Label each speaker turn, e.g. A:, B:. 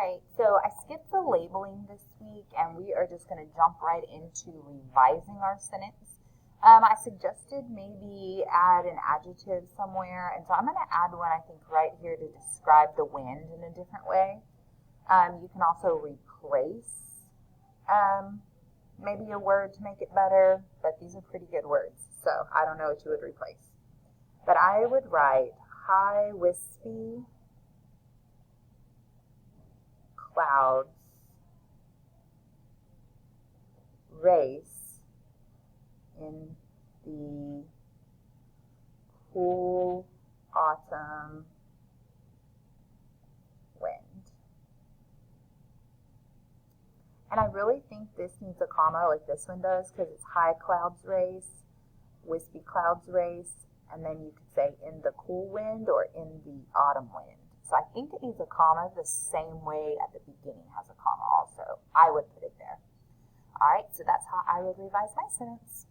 A: right, so I skipped the labeling this week, and we are just going to jump right into revising our sentence. I suggested maybe add an adjective somewhere, and so I'm going to add one, I think, right here to describe the wind in a different way. You can also replace maybe a word to make it better, but these are pretty good words, so I don't know what you would replace. But I would write high, wispy clouds race in the cool autumn wind. And I really think this needs a comma like this one does, because it's high clouds race, wispy clouds race, and then you could say in the cool wind or in the autumn wind. So I think it needs a comma the same way at the beginning has a comma also. I would put it there. All right, so that's how I would revise my sentence.